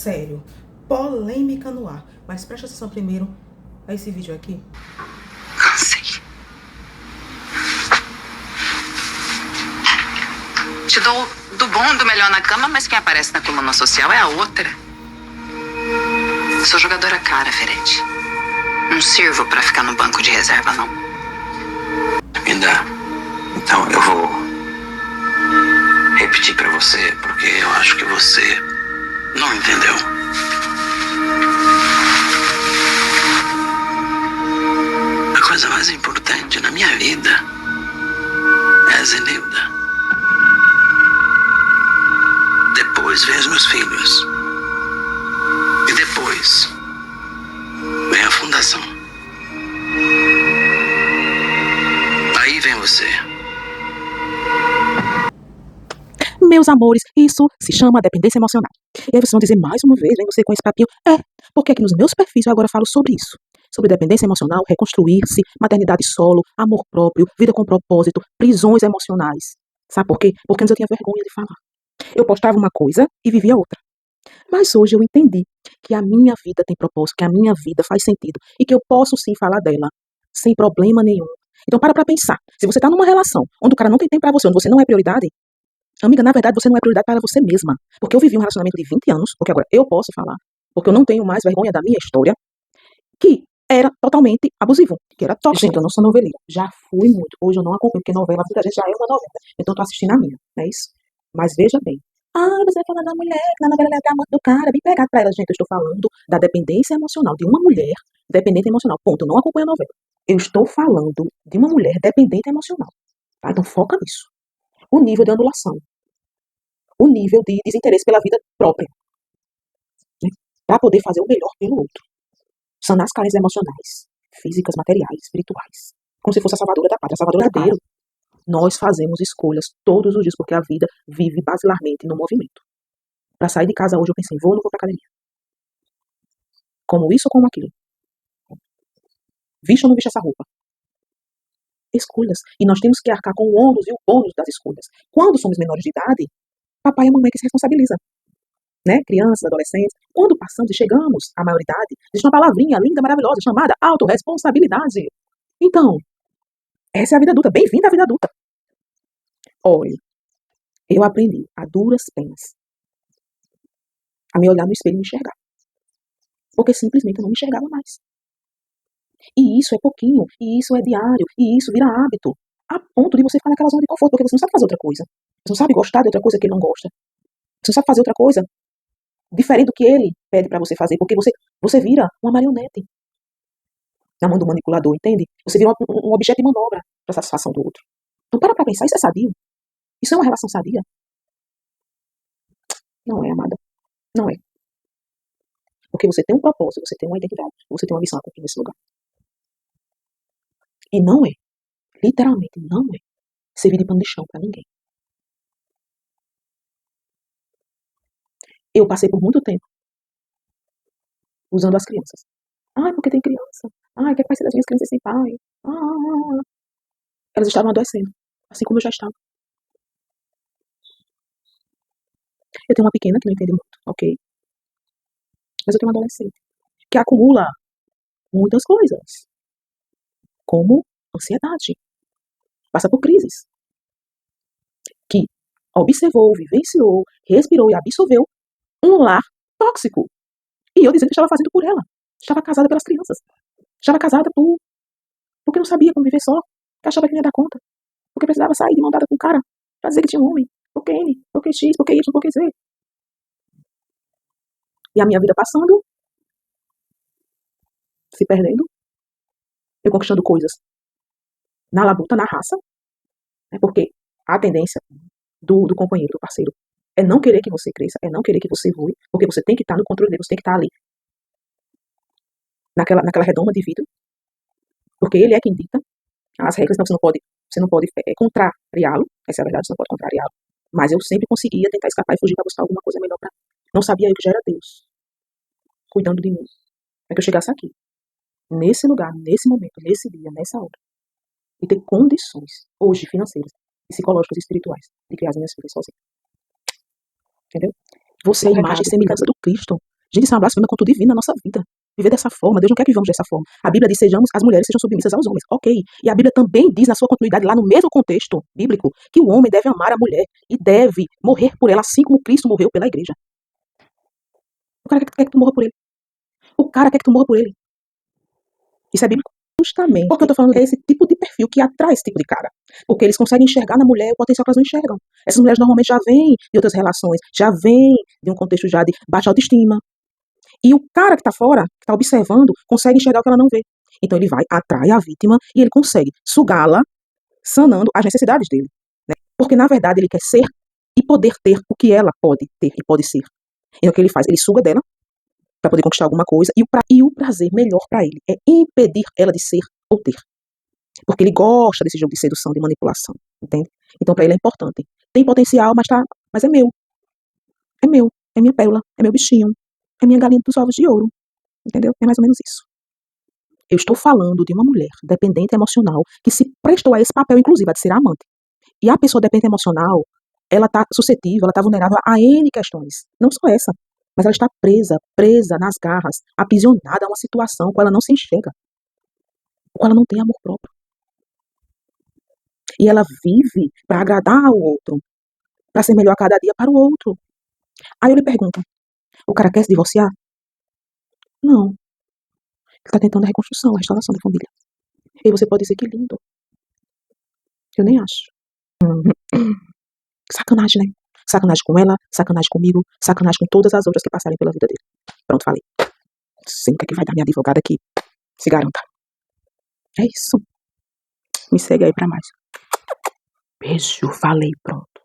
sério. Polêmica no ar. Mas presta atenção primeiro a esse vídeo aqui. Cansei. Te dou do bom e do melhor na cama, mas quem aparece na coluna social é a outra. Sou jogadora cara, Ferete. Não sirvo pra ficar no banco de reserva, não. Linda, então eu vou repetir pra você, porque eu acho que você não entendeu. A coisa mais importante na minha vida é a Zenilda. Depois vem os meus filhos. E depois vem a fundação. Aí vem você. Meus amores, isso se chama dependência emocional. E aí vocês vão dizer mais uma vez, vem você com esse papinho. Porque aqui nos meus perfis eu agora falo sobre isso. Sobre dependência emocional, reconstruir-se, maternidade solo, amor próprio, vida com propósito, prisões emocionais. Sabe por quê? Porque antes eu tinha vergonha de falar. Eu postava uma coisa e vivia outra. Mas hoje eu entendi que a minha vida tem propósito, que a minha vida faz sentido e que eu posso sim falar dela sem problema nenhum. Então para pensar. Se você tá numa relação onde o cara não tem tempo pra você, onde você não é prioridade, amiga, na verdade você não é prioridade para você mesma. Porque eu vivi um relacionamento de 20 anos, porque agora eu posso falar, porque eu não tenho mais vergonha da minha história, que era totalmente abusivo, que era tóxico. Gente, eu não sou noveleira, já fui muito. Hoje eu não acompanho, porque novela, muita gente já é uma novela. Então eu tô assistindo a minha, não é isso? Mas veja bem. Você vai falar da mulher, que na novela é a amante do cara, bem pegado pra ela. Gente, eu estou falando da dependência emocional de uma mulher dependente emocional. Ponto, eu não acompanho a novela. Eu estou falando de uma mulher dependente emocional. Tá? Então foca nisso. O nível de anulação. O nível de desinteresse pela vida própria. Né? Para poder fazer o melhor pelo outro. Sanar as carências emocionais, físicas, materiais, espirituais. Como se fosse a salvadora da pátria, a salvadora da pátria. Nós fazemos escolhas todos os dias, porque a vida vive basilarmente no movimento. Para sair de casa hoje eu pensei, vou ou não vou pra academia? Como isso ou como aquilo? Visto ou não visto essa roupa? Escolhas. E nós temos que arcar com o ônus e o bônus das escolhas. Quando somos menores de idade, papai e mamãe que se responsabilizam. Né? Crianças, adolescentes. Quando passamos e chegamos à maioridade, existe uma palavrinha linda, maravilhosa, chamada autorresponsabilidade. Então, essa é a vida adulta. Bem-vinda à vida adulta. Olha, eu aprendi a duras penas a me olhar no espelho e me enxergar. Porque simplesmente eu não me enxergava mais. E isso é pouquinho, e isso é diário, e isso vira hábito. A ponto de você ficar naquela zona de conforto, porque você não sabe fazer outra coisa. Você não sabe gostar de outra coisa que ele não gosta. Você não sabe fazer outra coisa diferente do que ele pede pra você fazer, porque você vira uma marionete na mão do manipulador, entende? Você vira um objeto de manobra pra satisfação do outro. Então para pra pensar, isso é sadio? Isso é uma relação sadia? Não é, amada. Não é. Porque você tem um propósito, você tem uma identidade, você tem uma missão a cumprir nesse lugar. E não é, literalmente não é, servir de pano de chão pra ninguém. Eu passei por muito tempo usando as crianças. Ai, porque tem criança. Ai, o que vai ser das minhas crianças sem pai? Elas estavam adoecendo, assim como eu já estava. Eu tenho uma pequena que não entende muito, ok? Mas eu tenho uma adolescente que acumula muitas coisas, como ansiedade, passa por crises, que observou, vivenciou, respirou e absorveu um lar tóxico. E eu dizendo que estava fazendo por ela. Estava casada pelas crianças. Estava casada porque não sabia como viver só. Que achava que não ia dar conta. Porque precisava sair de mão dada com o cara pra dizer que tinha um homem. Porque N, porque X, porque Y, porque Z. E a minha vida passando, se perdendo, eu conquistando coisas na labuta, na raça, né? Porque a tendência do companheiro, do parceiro, é não querer que você cresça, é não querer que você voe, porque você tem que estar no controle dele, você tem que estar ali, naquela redoma de vidro, porque ele é quem dita as regras, então você não pode contrariá-lo, essa é a verdade, você não pode contrariá-lo, mas eu sempre conseguia tentar escapar e fugir para buscar alguma coisa melhor pra mim. Não sabia eu que já era Deus, cuidando de mim, para que eu chegasse aqui, nesse lugar, nesse momento, nesse dia, nessa hora, e ter condições, hoje, financeiras, psicológicas e espirituais, de criar as minhas filhas sozinha. Entendeu? Você é a imagem e semelhança do Cristo. Gente, isso é uma blasfêmia contra o divino na nossa vida. Viver dessa forma, Deus não quer que vivamos dessa forma. A Bíblia diz, as mulheres sejam submissas aos homens. Ok. E a Bíblia também diz, na sua continuidade, lá no mesmo contexto bíblico, que o homem deve amar a mulher e deve morrer por ela, assim como Cristo morreu pela igreja. O cara quer que tu morra por ele. O cara quer que tu morra por ele. Isso é bíblico. Justamente. Porque eu tô falando é esse tipo de perfil que atrai esse tipo de cara. Porque eles conseguem enxergar na mulher o potencial que elas não enxergam. Essas mulheres normalmente já vêm de outras relações, já vêm de um contexto já de baixa autoestima. E o cara que tá fora, que tá observando, consegue enxergar o que ela não vê. Então ele vai, atrai a vítima e ele consegue sugá-la, sanando as necessidades dele. Né? Porque na verdade ele quer ser e poder ter o que ela pode ter e pode ser. E o que ele faz? Ele suga dela para poder conquistar alguma coisa e o prazer melhor para ele é impedir ela de ser ou ter. Porque ele gosta desse jogo de sedução, de manipulação, entende? Então para ele é importante. Tem potencial, mas é meu. É meu, é minha pérola, é meu bichinho, é minha galinha dos ovos de ouro, entendeu? É mais ou menos isso. Eu estou falando de uma mulher dependente emocional que se prestou a esse papel, inclusive, a de ser amante. E a pessoa dependente emocional, ela está suscetível, ela está vulnerável a N questões. Não só essa, mas ela está presa nas garras, aprisionada a uma situação com ela não se enxerga, com ela não tem amor próprio. E ela vive para agradar ao outro, para ser melhor a cada dia para o outro. Aí eu lhe pergunto, o cara quer se divorciar? Não. Ele está tentando a reconstrução, a restauração da família. E você pode dizer que lindo. Eu nem acho. Sacanagem, né? Sacanagem com ela, sacanagem comigo, sacanagem com todas as outras que passarem pela vida dele. Pronto, falei. Sei o que é que vai dar minha advogada aqui. Se garanta. É isso. Me segue aí pra mais. Beijo, falei, pronto.